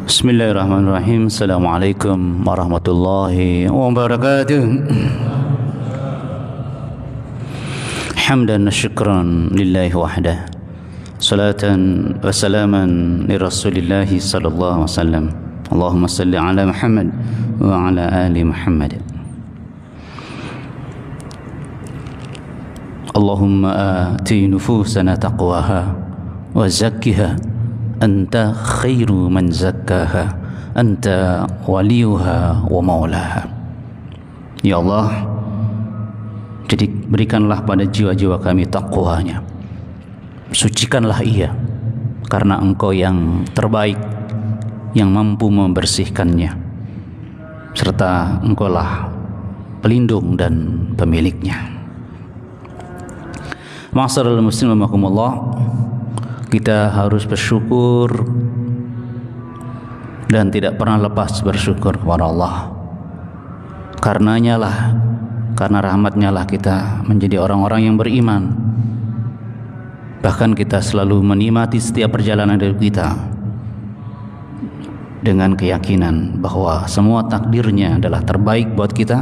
Bismillahirrahmanirrahim. Assalamualaikum warahmatullahi wabarakatuh. Hamdan wa syukran lillahi wahdah. Salatan wa salaman li Rasulillahi sallallahu alaihi wasallam. Allahumma salli ala Muhammad wa ala ali Muhammad. Allahumma ati nufusana taqwaha wa zakkiha Anta khairu man zakkaha Anta waliyuha wa maulaha. Ya Allah, jadi berikanlah pada jiwa-jiwa kami taqwanya, sucikanlah ia, karena Engkau yang terbaik, yang mampu membersihkannya, serta Engkaulah pelindung dan pemiliknya. Ma'asyiral muslimin rahimakumullah, kita harus bersyukur dan tidak pernah lepas bersyukur kepada Allah. Karenanya lah, karena rahmatnya lah kita menjadi orang-orang yang beriman. Bahkan kita selalu menikmati setiap perjalanan hidup kita dengan keyakinan bahwa semua takdirnya adalah terbaik buat kita,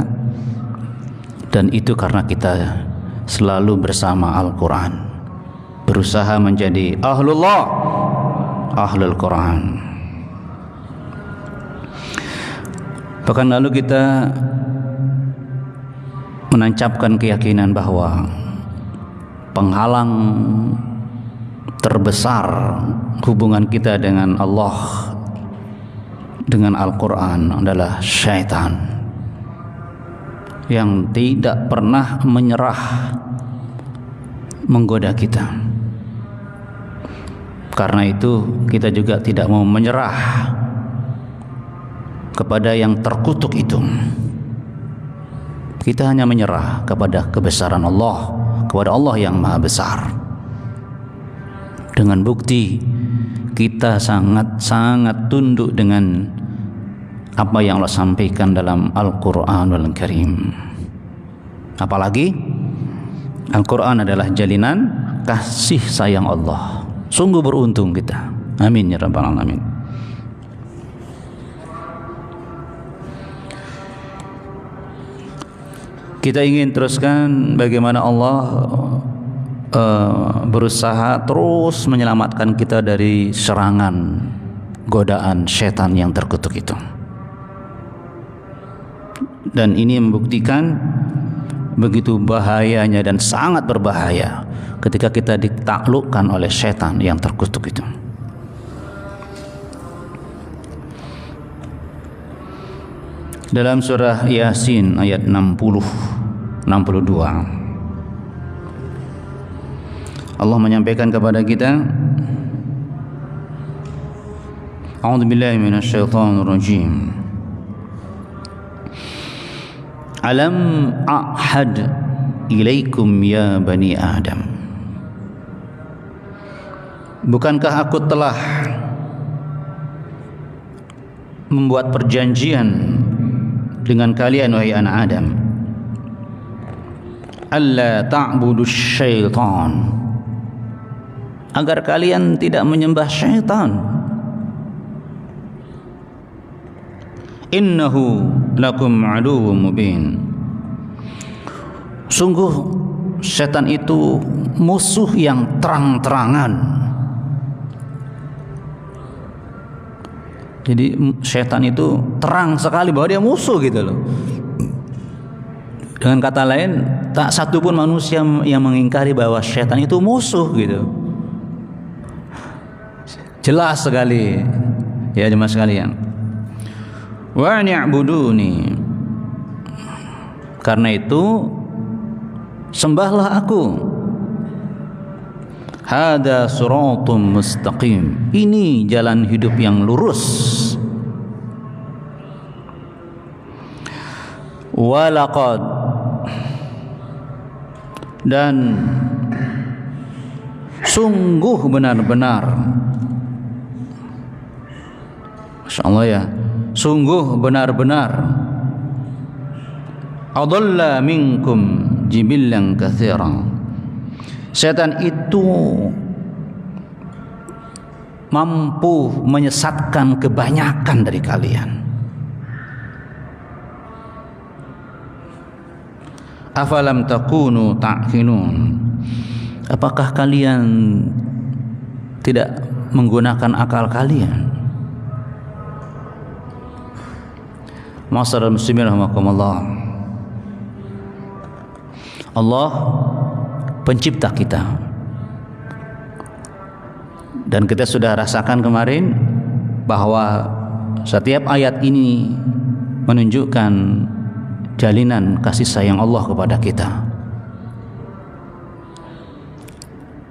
dan itu karena kita selalu bersama Al-Quran, berusaha menjadi ahlullah, ahlul Quran. Bahkan lalu kita menancapkan keyakinan bahwa penghalang terbesar hubungan kita dengan Allah, dengan Al-Quran adalah syaitan yang tidak pernah menyerah menggoda kita. Karena itu kita juga tidak mau menyerah kepada yang terkutuk itu. Kita hanya menyerah kepada kebesaran Allah, kepada Allah yang maha besar. Dengan bukti kita sangat-sangat tunduk dengan apa yang Allah sampaikan dalam Al-Quranul Karim. Apalagi Al-Quran adalah jalinan kasih sayang Allah. Sungguh beruntung kita. Amin ya rabbal alamin. Kita ingin teruskan bagaimana Allah berusaha terus menyelamatkan kita dari serangan godaan setan yang terkutuk itu. Dan ini membuktikan begitu bahayanya dan sangat berbahaya ketika kita ditaklukkan oleh setan yang terkutuk itu. Dalam surah Yasin ayat 62 Allah menyampaikan kepada kita, A'udzubillahi minasyaitonirrajim. Alam a'had ilaikum ya bani Adam. Bukankah aku telah membuat perjanjian dengan kalian wahai anak Adam, alla ta'budu syaitan, agar kalian tidak menyembah syaitan. Innahu lakum aduwwum mubin. Sungguh setan itu musuh yang terang-terangan. Jadi setan itu terang sekali bahwa dia musuh gitu loh. Dengan kata lain, tak satu pun manusia yang mengingkari bahwa setan itu musuh gitu. Jelas sekali ya jemaah sekalian. Wa ni'buduni, karena itu sembahlah aku. Hada siratum mustaqim, ini jalan hidup yang lurus. Walaqad, dan sungguh benar-benar, Masya Allah ya, sungguh benar-benar adalla minkum jibillan katsiran, setan itu mampu menyesatkan kebanyakan dari kalian. Afalam takunu ta'qilun. Apakah kalian tidak menggunakan akal kalian? Ma'asyiral muslimin rahimakumullah. Allah pencipta kita. Dan kita sudah rasakan kemarin bahwa setiap ayat ini menunjukkan jalinan kasih sayang Allah kepada kita.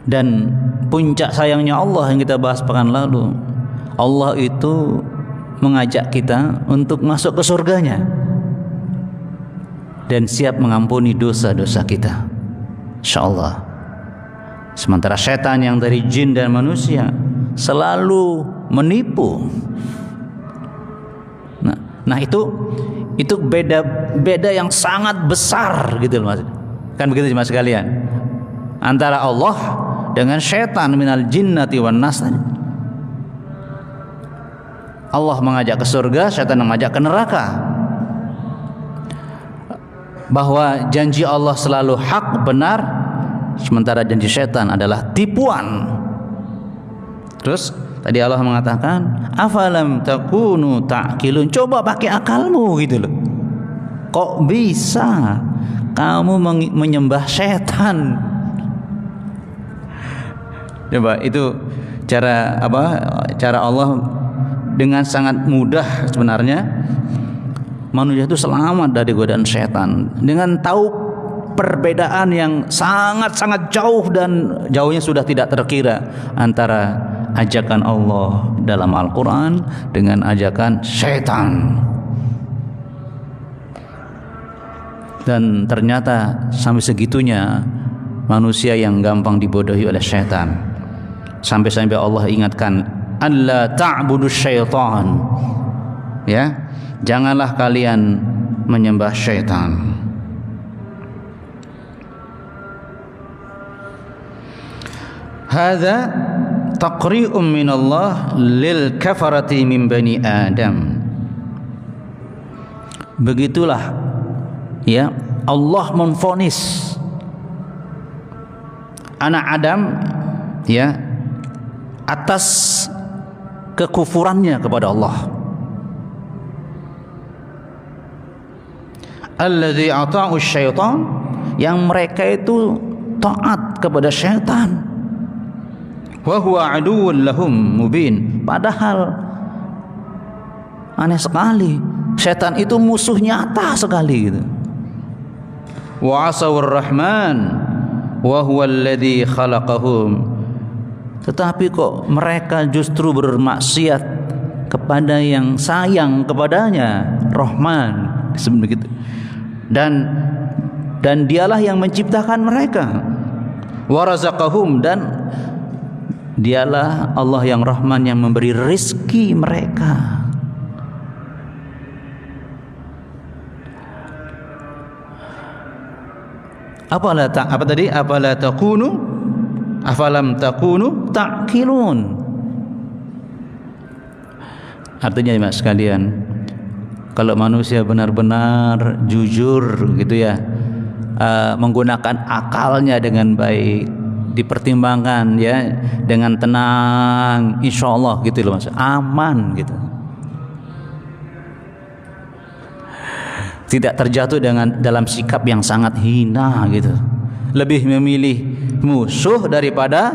Dan puncak sayangnya Allah yang kita bahas pekan lalu, Allah itu mengajak kita untuk masuk ke surganya dan siap mengampuni dosa-dosa kita, insyaallah. Sementara setan yang dari jin dan manusia selalu menipu. Nah itu beda yang sangat besar gitu loh, Mas. Kan begitu Mas sekalian. Antara Allah dengan setan, minal jinnati wan nas. Allah mengajak ke surga, setan mengajak ke neraka. Bahwa janji Allah selalu hak, benar, sementara janji setan adalah tipuan. Terus tadi Allah mengatakan, afalam takunu ta'qilun. Coba pakai akalmu gitu loh. Kok bisa kamu menyembah setan? Coba itu cara Allah dengan sangat mudah sebenarnya manusia itu selamat dari godaan setan dengan tahu perbedaan yang sangat-sangat jauh dan jauhnya sudah tidak terkira antara ajakan Allah dalam Al-Quran dengan ajakan setan. Dan ternyata sampai segitunya manusia yang gampang dibodohi oleh setan. Sampai-sampai Allah ingatkan, alla ta'budu syaitan. Ya, janganlah kalian menyembah syaitan. Hadza taqri'un min Allah lil kafarati min bani Adam. Begitulah ya Allah memvonis anak Adam ya atas kekufurannya kepada Allah. Alladzi ata'u syaitan, yang mereka itu taat kepada syaitan. Wa huwa aduwwun lahum mubin. Padahal aneh sekali, syaitan itu musuh nyata sekali gitu. Wa asawur rahman wa huwa alladzi khalaqahum. Tetapi kok mereka justru bermaksiat kepada yang sayang kepadanya, Rahman, disebut begitu. Dan dialah yang menciptakan mereka. Wa razaqahum, dan dialah Allah yang Rahman yang memberi rezeki mereka. Apalam takunu ta'qilun. Artinya Mas sekalian, kalau manusia benar-benar jujur gitu ya, menggunakan akalnya dengan baik, dipertimbangkan ya dengan tenang, insyaallah gitu loh Mas, aman gitu. Tidak terjatuh dalam sikap yang sangat hina gitu. Lebih memilih musuh daripada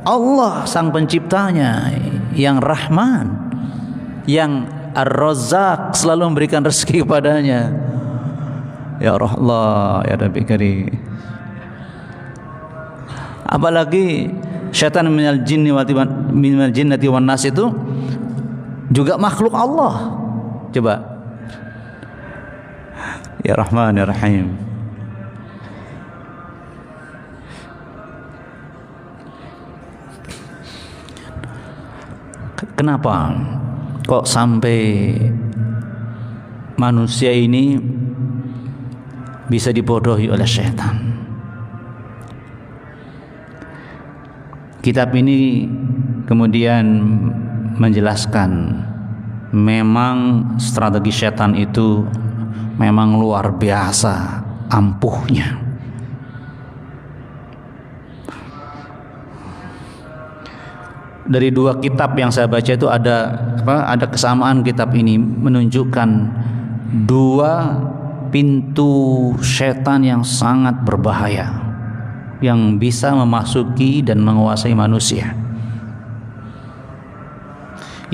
Allah sang penciptanya yang Rahman, yang Ar-Razzaq, selalu memberikan rezeki kepadanya. Ya Allah, ya Rabbi Karim. Apalagi syaitan minal jinnati wan nas itu juga makhluk Allah. Coba, ya Rahman ya Rahim. Kenapa kok sampai manusia ini bisa dibodohi oleh syaitan? Kitab ini kemudian menjelaskan memang strategi setan itu memang luar biasa ampuhnya. Dari dua kitab yang saya baca itu ada kesamaan. Kitab ini menunjukkan dua pintu setan yang sangat berbahaya yang bisa memasuki dan menguasai manusia,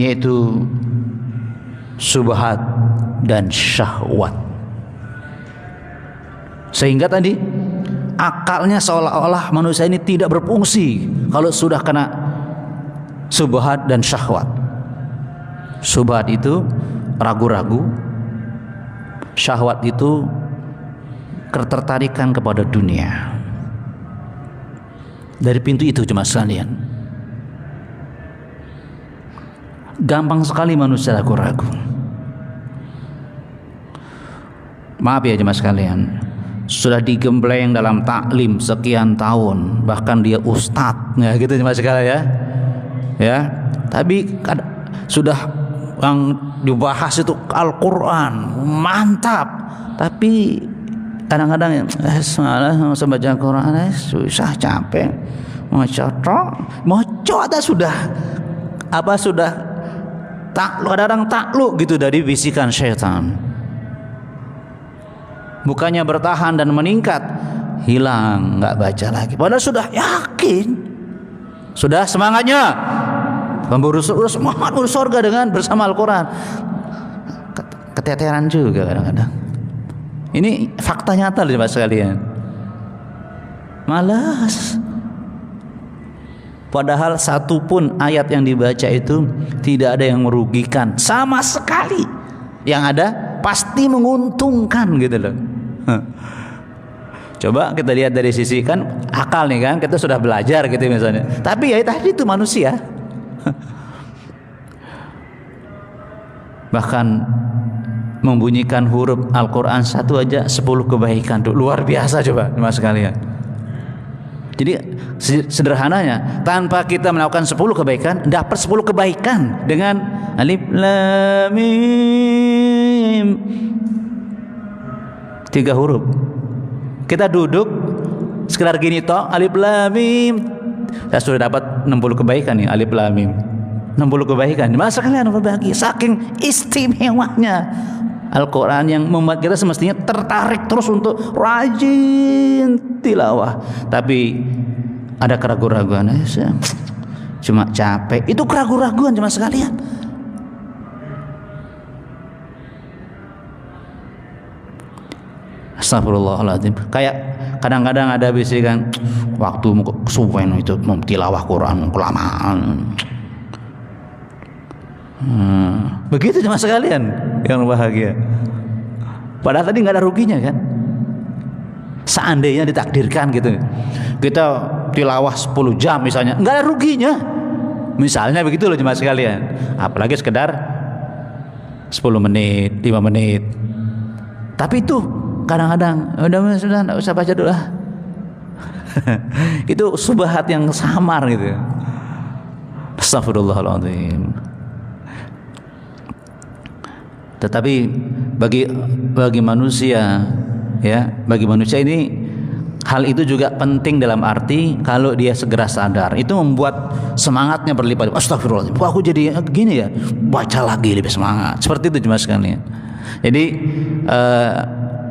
yaitu subhat dan syahwat. Sehingga tadi akalnya seolah-olah manusia ini tidak berfungsi kalau sudah kena subhat dan syahwat. Subhat itu ragu-ragu, syahwat itu ketertarikan kepada dunia. Dari pintu itu cuma sekalian, gampang sekali manusia ragu-ragu. Maaf ya jemaah sekalian, sudah digembleng dalam taklim sekian tahun, bahkan dia ustadz, ya gitu jemaah sekalian ya. Tapi sudah yang dibahas itu Al-Quran, mantap. Tapi kadang-kadang semalam saya baca Al-Quran susah, capek, mau ada sudah takluk, kadang-kadang takluk gitu dari bisikan syaitan. Bukannya bertahan dan meningkat, hilang, nggak baca lagi. Padahal sudah yakin, sudah semangatnya semangat urus surga dengan bersama Al-Quran, keteteran juga kadang-kadang. Ini fakta nyata loh sekalian. Malas. Padahal satu pun ayat yang dibaca itu tidak ada yang merugikan sama sekali. Yang ada pasti menguntungkan gitu loh. Coba kita lihat dari sisi kan akal nih kan, kita sudah belajar gitu misalnya. Tapi ya tadi itu manusia. Bahkan membunyikan huruf Al-Quran satu aja 10 kebaikan tuh, luar biasa coba mas sekalian. Jadi sederhananya, tanpa kita melakukan 10 kebaikan, dapat 10 kebaikan dengan alif lam mim, 3 huruf. Kita duduk sekedar gini toh, alif lam mim, saya sudah dapat 60 kebaikan nih, alif lam mim, 60 kebaikan. Mas sekalian berbagi, saking istimewanya Al-Quran yang membuat kita semestinya tertarik terus untuk rajin tilawah. Tapi ada keraguan-raguan, cuma capek. Itu keraguan-raguan cuma sekalian. Astagfirullahaladzim. Kayak kadang-kadang ada bisikan, waktu suwen itu tilawah Quran kelamaan. Begitu cuma sekalian yang bahagia. Padahal tadi nggak ada ruginya kan. Seandainya ditakdirkan gitu, kita tilawah 10 jam misalnya, nggak ada ruginya. Misalnya begitu loh cuma sekalian. Apalagi sekedar 10 menit, 5 menit. Tapi itu kadang-kadang sudah nggak usah baca dulu lah. Itu subhat yang samar gitu. Astagfirullahaladzim. Tetapi bagi manusia ya, bagi manusia ini hal itu juga penting dalam arti kalau dia segera sadar, itu membuat semangatnya berlipat. Astagfirullahaladzim, kok aku jadi gini ya, baca lagi lebih semangat. Seperti itu cuma sekalian. Jadi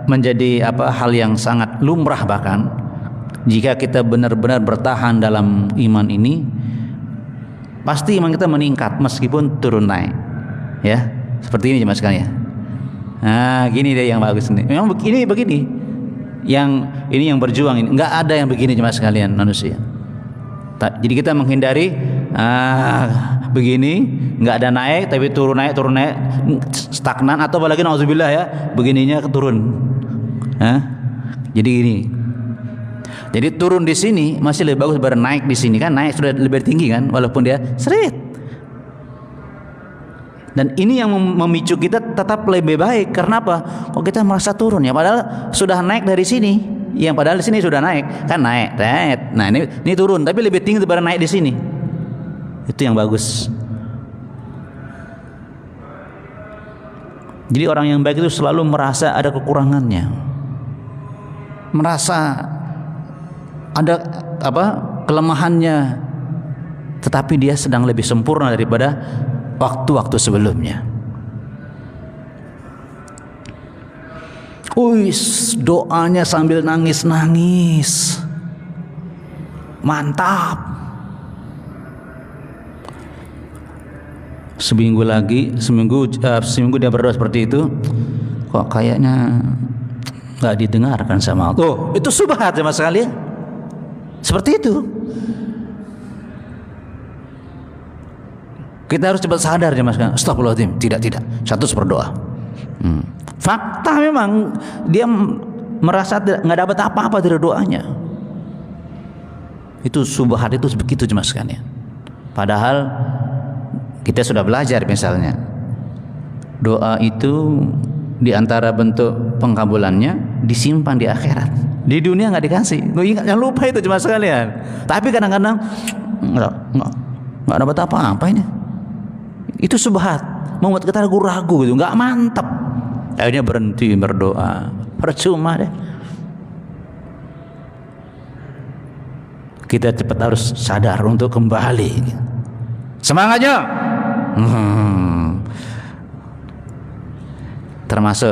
menjadi hal yang sangat lumrah, bahkan jika kita benar-benar bertahan dalam iman ini, pasti iman kita meningkat meskipun turun naik ya. Seperti ini cuma sekalian. Nah, gini deh yang bagus nih. Memang begini. Yang ini yang berjuang ini. Enggak ada yang begini cuma sekalian manusia. Jadi kita menghindari begini, enggak ada naik tapi turun naik stagnan, atau apalagi nauzubillah ya, begininya turun. Jadi gini. Jadi turun di sini masih lebih bagus daripada naik di sini kan. Naik sudah lebih tinggi kan, walaupun dia seret. Dan ini yang memicu kita tetap lebih baik. Karena apa? Kok kita merasa turun ya? Padahal sudah naik dari sini. Yang padahal di sini sudah naik, kan naik. Nah ini turun, tapi lebih tinggi daripada naik di sini. Itu yang bagus. Jadi orang yang baik itu selalu merasa ada kekurangannya, merasa ada kelemahannya, tetapi dia sedang lebih sempurna daripada waktu-waktu sebelumnya. Doanya sambil nangis-nangis, mantap. Seminggu dia berdoa seperti itu, kok kayaknya nggak didengarkan sama Allah. Itu subhat ya mas sekalian. Seperti itu. Kita harus cepat sadar ya mas. Astagfirullahaladzim. Tidak. Saya terus berdoa. Fakta memang dia merasa nggak dapat apa-apa dari doanya. Itu subhat itu begitu mas sekalian. Padahal kita sudah belajar misalnya doa itu di antara bentuk pengkabulannya disimpan di akhirat. Di dunia nggak dikasih. Jangan lupa itu cuma sekalian. Tapi kadang-kadang nggak dapat apa-apa ini. Itu subhat, membuat kita ragu-ragu gitu, nggak mantap. Akhirnya berhenti berdoa, percuma deh. Kita cepat harus sadar untuk kembali. Semangatnya. Termasuk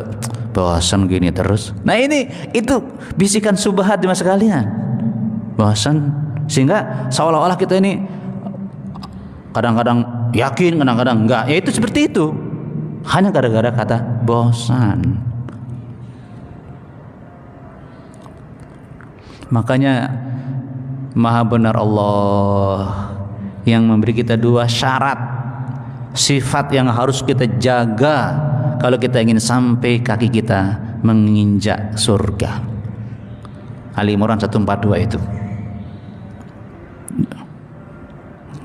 bosan gini terus. Nah itu bisikan subhat di masa kalian. Bosan sehingga seolah-olah kita ini kadang-kadang yakin, kadang-kadang enggak. Ya itu seperti itu. Hanya gara-gara kata bosan. Makanya Maha benar Allah yang memberi kita dua syarat sifat yang harus kita jaga kalau kita ingin sampai kaki kita menginjak surga. Ali Imran 142 itu.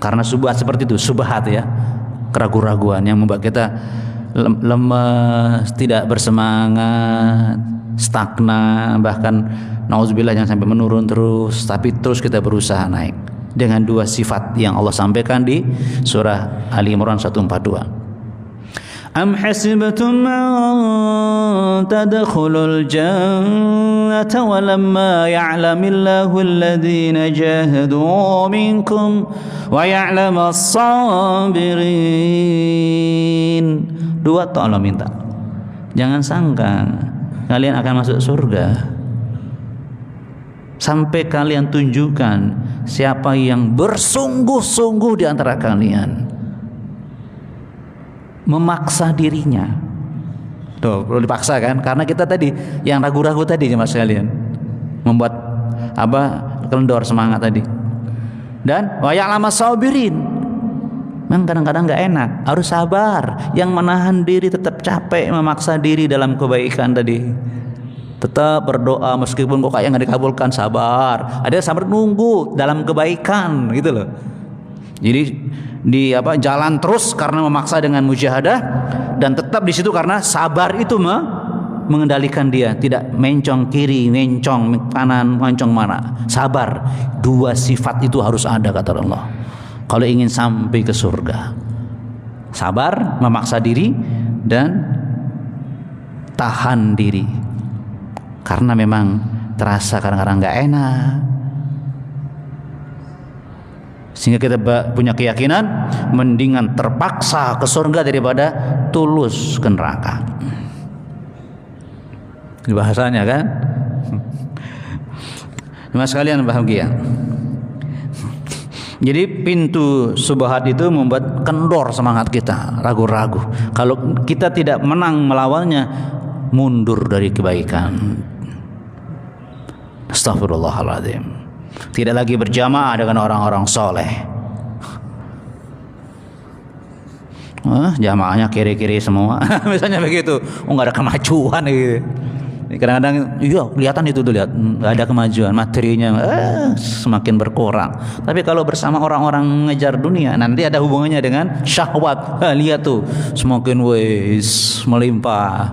Karena subhat seperti itu, subhat ya, keraguan-raguan yang membuat kita lemas, tidak bersemangat, stagnan, bahkan nauzubillah jangan sampai menurun terus, tapi terus kita berusaha naik dengan dua sifat yang Allah sampaikan di surah Ali Imran 142. Am hasibtum an tadkhulul jannata wa lamma ya'lamillahu alladhina jahadu minkum wa ya'lamas sabirin. Dua tolong minta. Jangan sangka kalian akan masuk surga sampai kalian tunjukkan siapa yang bersungguh-sungguh di antara kalian memaksa dirinya. Tuh, perlu dipaksa kan? Karena kita tadi yang ragu-ragu tadi mas sekalian, membuat kendor semangat tadi. Dan wa ya'lamas sabirin. Memang kadang-kadang nggak enak, harus sabar. Yang menahan diri tetap capek memaksa diri dalam kebaikan tadi. Tetap berdoa meskipun kok kayak nggak dikabulkan, sabar. Ada sabar nunggu dalam kebaikan gitu loh. Jadi jalan terus karena memaksa dengan mujahadah, dan tetap di situ karena sabar itu mengendalikan dia, tidak mencong kiri, mencong kanan, mencong mana. Sabar. Dua sifat itu harus ada kata Allah kalau ingin sampai ke surga. Sabar, memaksa diri, dan tahan diri. Karena memang terasa kadang-kadang nggak enak, sehingga kita punya keyakinan mendingan terpaksa ke surga daripada tulus ke neraka. Ini bahasanya kan. Mas sekalian bahagia. Jadi pintu subhat itu membuat kendor semangat kita, ragu-ragu. Kalau kita tidak menang melawannya, mundur dari kebaikan. Astagfirullahaladzim. Tidak lagi berjamaah dengan orang-orang soleh. Jamaahnya kiri-kiri semua. Misalnya begitu. Nggak ada kemajuan gitu. Kadang-kadang iya kelihatan itu tuh, lihat nggak ada kemajuan, materinya semakin berkurang. Tapi kalau bersama orang-orang mengejar dunia, nanti ada hubungannya dengan syahwat. Lihat tuh semakin melimpah,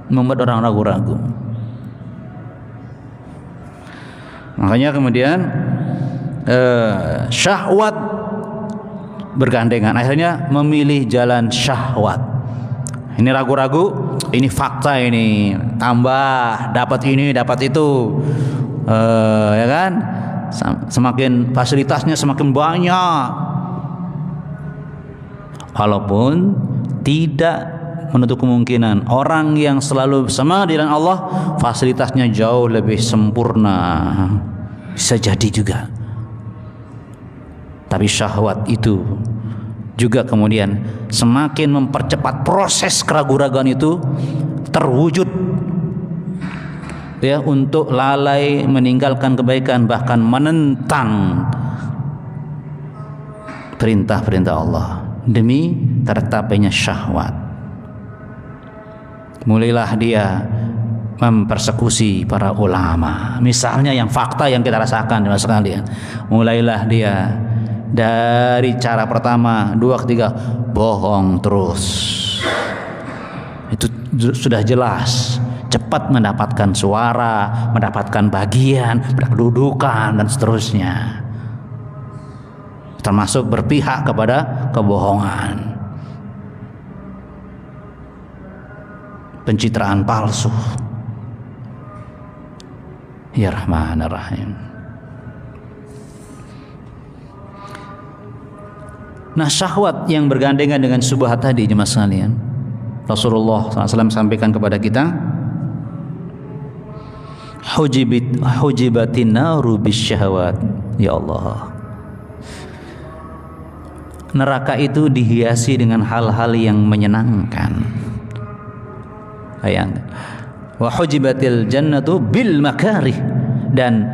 membuat orang ragu-ragu. Makanya kemudian syahwat bergandengan, akhirnya memilih jalan syahwat. Ini ragu-ragu, ini fakta, ini tambah dapat ini dapat itu, ya kan? Semakin fasilitasnya semakin banyak, walaupun tidak menutup kemungkinan orang yang selalu bersama dengan Allah fasilitasnya jauh lebih sempurna, bisa jadi juga. Tapi syahwat itu juga kemudian semakin mempercepat proses keraguan-raguan itu terwujud, ya, untuk lalai meninggalkan kebaikan, bahkan menentang perintah-perintah Allah demi tercapainya syahwat. Mulailah dia mempersekusi para ulama, misalnya yang fakta yang kita rasakan teman sekalian. Mulailah dia dari cara pertama, dua, ketiga, bohong terus. Itu sudah jelas, cepat mendapatkan suara, mendapatkan bagian, kedudukan dan seterusnya, termasuk berpihak kepada kebohongan, pencitraan palsu. Ya Rahmanir Rahim. Nah, syahwat yang bergandengan dengan syubhat tadi jemaah sekalian, Rasulullah SAW sampaikan kepada kita, hujibatin naru bisyahwat. Ya Allah, neraka itu dihiasi dengan hal-hal yang menyenangkan. Wa hujibatil jannatu bil makarih, dan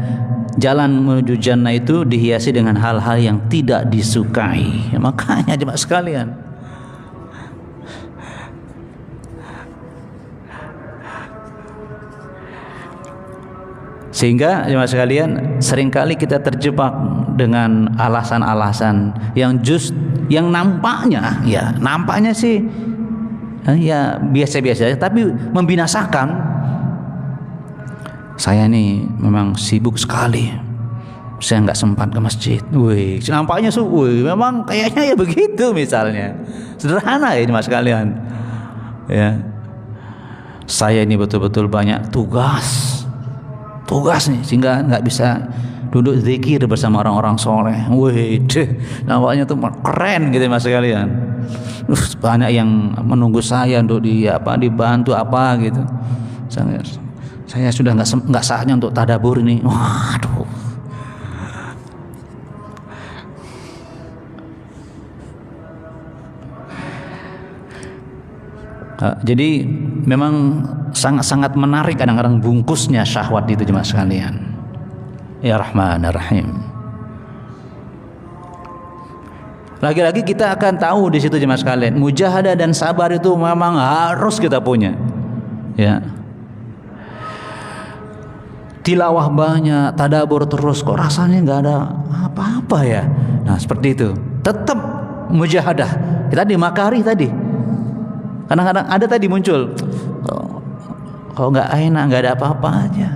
jalan menuju jannah itu dihiasi dengan hal-hal yang tidak disukai. Makanya jemaah sekalian, sehingga jemaah sekalian seringkali kita terjebak dengan alasan-alasan yang nampaknya sih ya biasa-biasa aja, tapi membinasakan. Saya nih memang sibuk sekali, saya nggak sempat ke masjid. Wih, nampaknya memang kayaknya ya begitu misalnya. Sederhana ya mas kalian. Ya, saya ini betul-betul banyak tugas nih, sehingga nggak bisa duduk zikir bersama orang-orang soleh. Wih, nampaknya tuh keren gitu mas kalian. Banyak yang menunggu saya untuk dibantu apa gitu. Saya sudah nggak saatnya untuk tadabur ini. Waduh. Jadi memang sangat-sangat menarik kadang-kadang bungkusnya syahwat itu jemaah sekalian. Ya Rahmanir Rahim. Lagi-lagi kita akan tahu di situ jemaah sekalian, mujahadah dan sabar itu memang harus kita punya. Ya. Tilawah banyak, tadabur terus, kok rasanya nggak ada apa-apa ya. Nah seperti itu. Tetap mujahadah. Tadi makari tadi. Kadang-kadang ada tadi muncul, kok nggak enak, nggak ada apa-apa aja.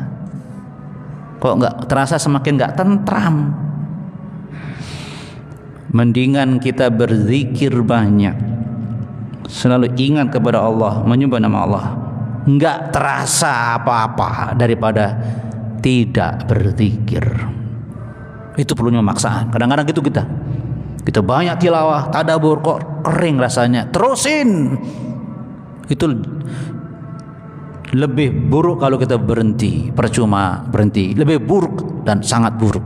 Kok nggak terasa semakin nggak tentram. Mendingan kita berzikir banyak, selalu ingat kepada Allah, menyembah nama Allah, nggak terasa apa-apa daripada tidak berzikir. Itu perlunya maksaan. Kadang-kadang gitu kita banyak tilawah, tadabur, kok kering rasanya, terusin. Itu lebih buruk kalau kita berhenti, percuma berhenti. Lebih buruk dan sangat buruk.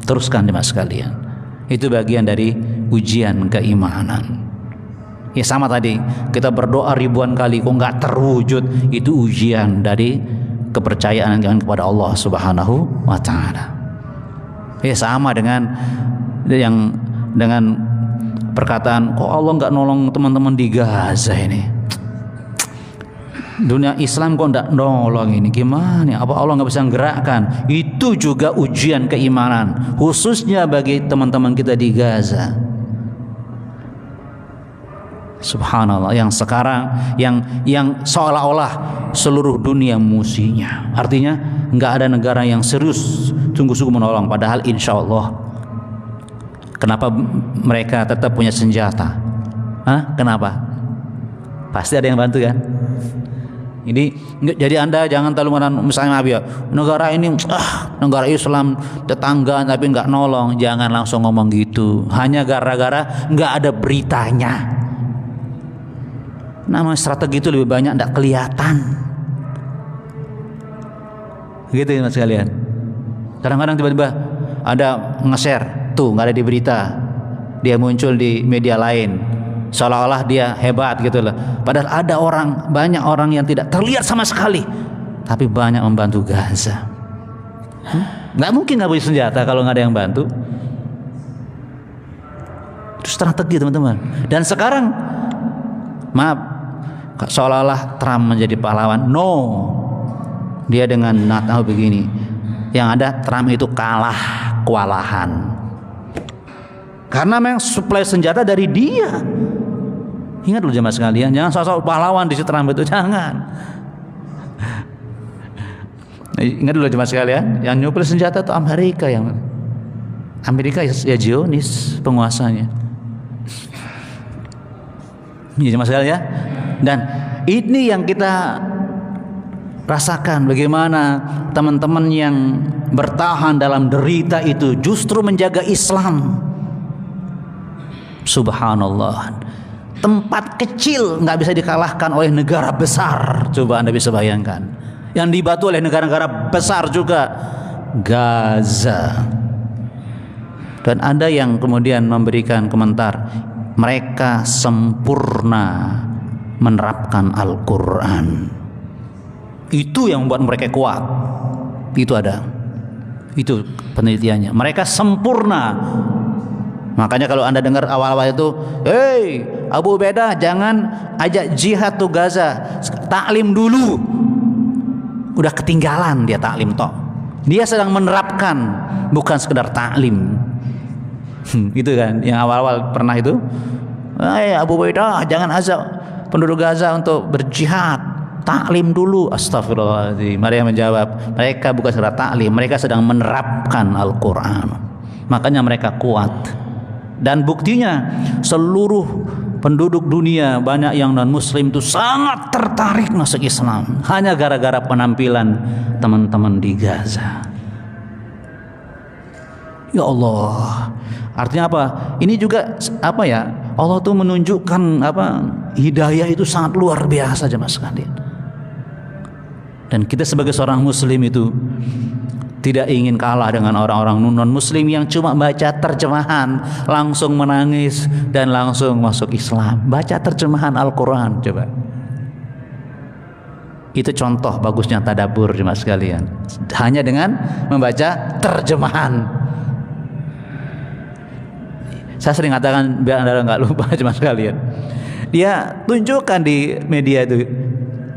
Teruskan jemaah sekalian. Itu bagian dari ujian keimanan. Ya sama tadi, kita berdoa ribuan kali kok nggak terwujud, itu ujian dari kepercayaan kepada Allah Subhanahu wa taala. Ya sama dengan perkataan kok Allah nggak nolong teman-teman di Gaza ini. Dunia Islam kok nggak nolong ini, gimana? Apa Allah nggak bisa menggerakkan? Itu juga ujian keimanan, khususnya bagi teman-teman kita di Gaza. Subhanallah, yang sekarang yang seolah-olah seluruh dunia musuhnya. Artinya nggak ada negara yang serius sungguh-sungguh menolong. Padahal insya Allah Kenapa mereka tetap punya senjata? Hah? Kenapa? Pasti ada yang bantu kan? Ini jadi Anda jangan terlalu misalnya ya, negara ini negara Islam tetangga tapi nggak nolong, jangan langsung ngomong gitu. Hanya gara-gara nggak ada beritanya. Nama strategi itu lebih banyak nggak kelihatan. Gitu ya mas sekalian. Kadang-kadang tiba-tiba ada nge-share tuh nggak ada di berita, dia muncul di media lain, seolah-olah dia hebat gitu loh. Padahal ada banyak orang yang tidak terlihat sama sekali, tapi banyak membantu Gaza. Nggak mungkin nggak punya senjata kalau nggak ada yang bantu. Itu strategi teman-teman. Dan sekarang, maaf, seolah-olah Trump menjadi pahlawan. No, dia dengan Netanyahu begini. Yang ada Trump itu kewalahan. Karena memang suplai senjata dari dia. Ingat loh jemaah sekalian, jangan sosok pahlawan di Trump itu, jangan. Ingat dulu jemaah sekalian, yang nyuplai senjata itu Amerika ya Zionis penguasanya. Ya jemaah sekalian ya. Dan ini yang kita rasakan, bagaimana teman-teman yang bertahan dalam derita itu justru menjaga Islam. Subhanallah, tempat kecil nggak bisa dikalahkan oleh negara besar. Coba Anda bisa bayangkan, yang dibantu oleh negara-negara besar juga, Gaza. Dan ada yang kemudian memberikan komentar, mereka sempurna menerapkan Al-Quran. Itu yang membuat mereka kuat. Itu penelitiannya, mereka sempurna. Makanya kalau Anda dengar awal-awal itu, hei Abu Ubaidah jangan ajak jihad tuh Gaza, taklim dulu. Udah ketinggalan dia taklim toh. Dia sedang menerapkan, bukan sekedar taklim. Itu kan yang awal-awal pernah itu, hei Abu Ubaidah jangan ajak penduduk Gaza untuk berjihad, taklim dulu. Astagfirullahaladzim. Mereka menjawab, mereka bukan sekedar taklim, mereka sedang menerapkan Al-Quran. Makanya mereka kuat. Dan buktinya seluruh penduduk dunia, banyak yang non-muslim itu sangat tertarik masuk Islam hanya gara-gara penampilan teman-teman di Gaza. Ya Allah, artinya apa? Ini juga apa ya? Allah tuh menunjukkan hidayah itu sangat luar biasa jemaah sekalian. Dan kita sebagai seorang muslim itu tidak ingin kalah dengan orang-orang non-muslim yang cuma baca terjemahan langsung menangis dan langsung masuk Islam. Baca terjemahan Al-Quran coba. Itu contoh bagusnya tadabbur jemaah sekalian. Hanya dengan membaca terjemahan. Saya sering katakan biar Anda nggak lupa jemaah sekalian. Dia tunjukkan di media itu,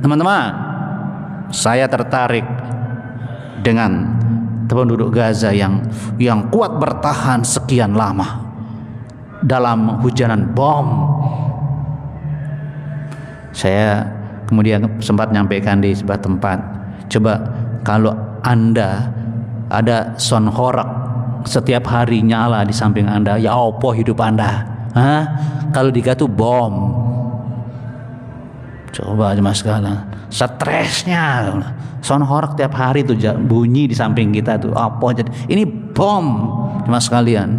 teman-teman, saya tertarik dengan penduduk Gaza yang kuat bertahan sekian lama dalam hujanan bom. Saya kemudian sempat menyampaikan di sebuah tempat, coba kalau Anda ada sonhorak setiap hari nyala di samping Anda, ya apa hidup Anda? Kalau digatuh bom, coba jemaah sekalian, stresnya sonhorak tiap hari tuh bunyi di samping kita tuh apa jadi ini bom jemaah sekalian,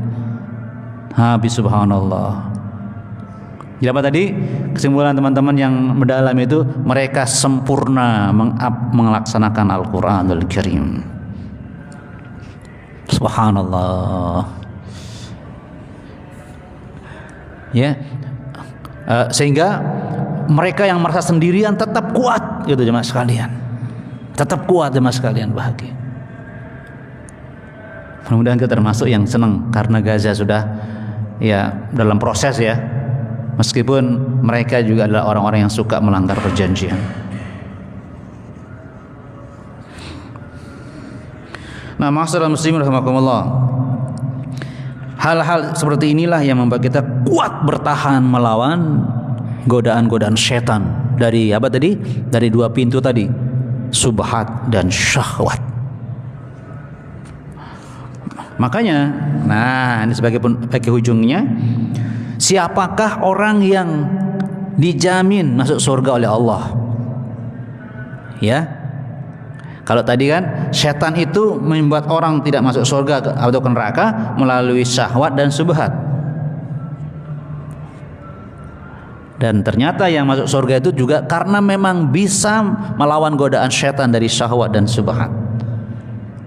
habis. Subhanallah. Jadi apa tadi kesimpulan teman-teman yang mendalam itu, mereka sempurna melaksanakan Al-Quranul Karim. Subhanallah. Ya, sehingga mereka yang merasa sendirian tetap kuat gitu jemaah sekalian. Tetap kuat jemaah sekalian, bahagia. Mudah-mudahan kita termasuk yang senang karena Gaza sudah ya dalam proses ya. Meskipun mereka juga adalah orang-orang yang suka melanggar perjanjian. Nah, ma'asyiral muslimin rahimakumullah. Hal-hal seperti inilah yang membuat kita kuat bertahan melawan godaan-godaan setan dari apa tadi? Dari dua pintu tadi, subhat dan syahwat. Makanya, nah ini sebagai ujungnya, siapakah orang yang dijamin masuk surga oleh Allah? Ya, kalau tadi kan setan itu membuat orang tidak masuk surga atau ke neraka melalui syahwat dan syubhat. Dan ternyata yang masuk surga itu juga karena memang bisa melawan godaan setan dari syahwat dan syubhat.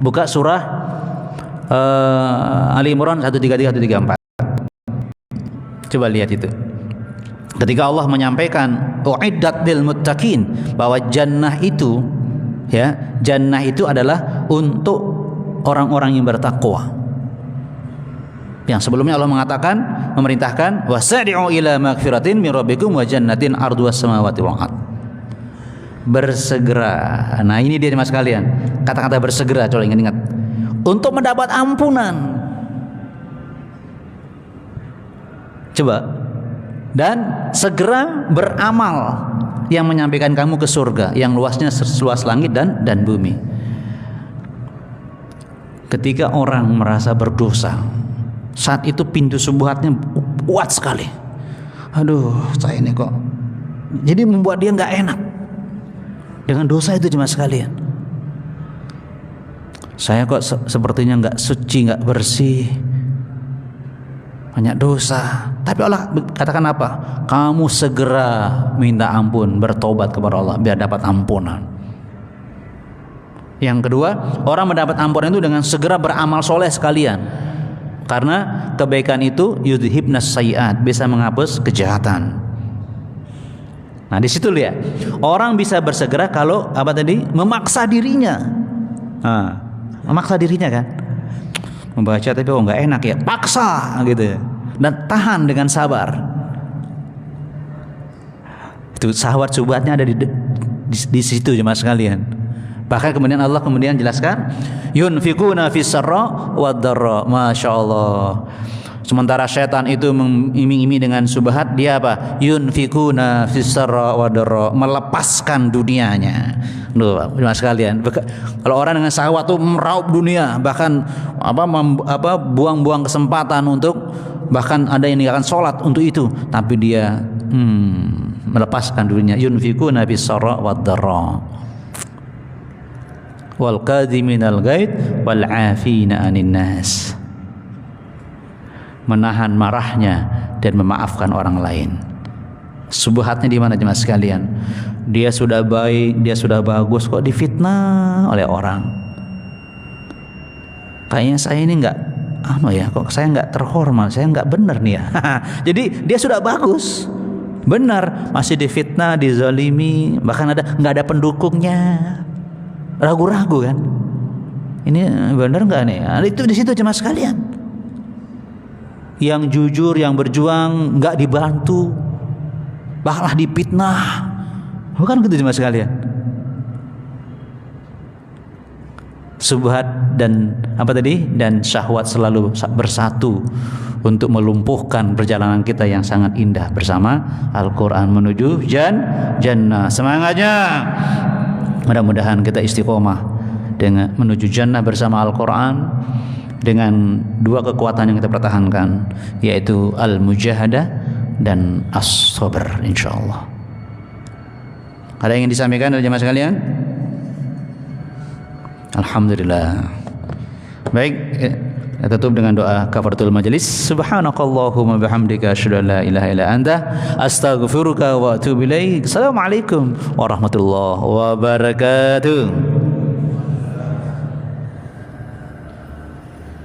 Buka surah Ali Imran 133 134. Coba lihat itu. Ketika Allah menyampaikan uiddat lil muttaqin, bahwa jannah itu, ya, jannah itu adalah untuk orang-orang yang bertakwa. Yang sebelumnya Allah mengatakan, memerintahkan wasari'u ila magfiratin min rabbikum wa jannatin arduwas samawati wal ard. Bersegera. Nah, ini dia mas kalian. Kata-kata bersegera, coba ingat-ingat. Untuk mendapat ampunan. Coba. Dan segera beramal yang menyampaikan kamu ke surga yang luasnya seluas langit dan bumi. Ketika orang merasa berdosa, saat itu pintu syubhatnya kuat sekali. Aduh, saya ini kok, jadi membuat dia nggak enak dengan dosa itu cuma sekalian. Saya kok sepertinya nggak suci, nggak bersih, banyak dosa. Tapi Allah katakan apa? Kamu segera minta ampun, bertobat kepada Allah biar dapat ampunan. Yang kedua, orang mendapat ampunan itu dengan segera beramal soleh sekalian. Karena kebaikan itu yudhibnas sayyi'at, bisa menghapus kejahatan. Nah, di situ lihat. Orang bisa bersegera kalau apa tadi? Memaksa dirinya. Nah, memaksa dirinya kan. Membaca tapi kok nggak enak ya, paksa gitu ya. Dan tahan dengan sabar. Itu syahwat syubhatnya ada di situ jemaah sekalian. Bahkan kemudian Allah jelaskan yunfikuna fis sarra wad dharra. Masyaallah. Sementara setan itu mengiming-iming dengan syubhat, dia apa? Yunfikuna fis sarra wad dharra, melepaskan dunianya. Loh, jemaah sekalian, kalau orang dengan syahwat itu meraup dunia, bahkan buang-buang kesempatan untuk, bahkan ada yang meninggalkan sholat untuk itu, tapi dia melepaskan dirinya. Yunfikuna fis sarra wad dharra wal kadhiminal ghaid wal 'afina 'anil nas. Menahan marahnya dan memaafkan orang lain. Subhatnya di mana jemaah sekalian? Dia sudah baik, dia sudah bagus, kok difitnah oleh orang. Kayaknya saya ini enggak kok saya enggak terhormat, saya enggak benar nih ya. Jadi dia sudah bagus, benar, masih difitnah, dizalimi, bahkan enggak ada pendukungnya. Ragu-ragu kan? Ini benar enggak nih? Nah, itu di situ jemaah sekalian. Yang jujur, yang berjuang enggak dibantu, bahkan dipitnah. Bukan gitu jemaah sekalian. Subhat dan dan syahwat selalu bersatu untuk melumpuhkan perjalanan kita yang sangat indah bersama Al-Quran menuju jannah. Semangatnya. Mudah-mudahan kita istiqomah dengan menuju jannah bersama Al-Quran dengan dua kekuatan yang kita pertahankan, yaitu al-mujahadah dan as-sabr, insyaallah. Ada yang ingin disampaikan dari jemaah sekalian? Alhamdulillah. Baik, kita tutup dengan doa kafaratul majelis. Subhanakallahumma bihamdika asyhadu an la ilaha illa anta astaghfiruka wa atubu ilaik. Assalamualaikum warahmatullahi wabarakatuh.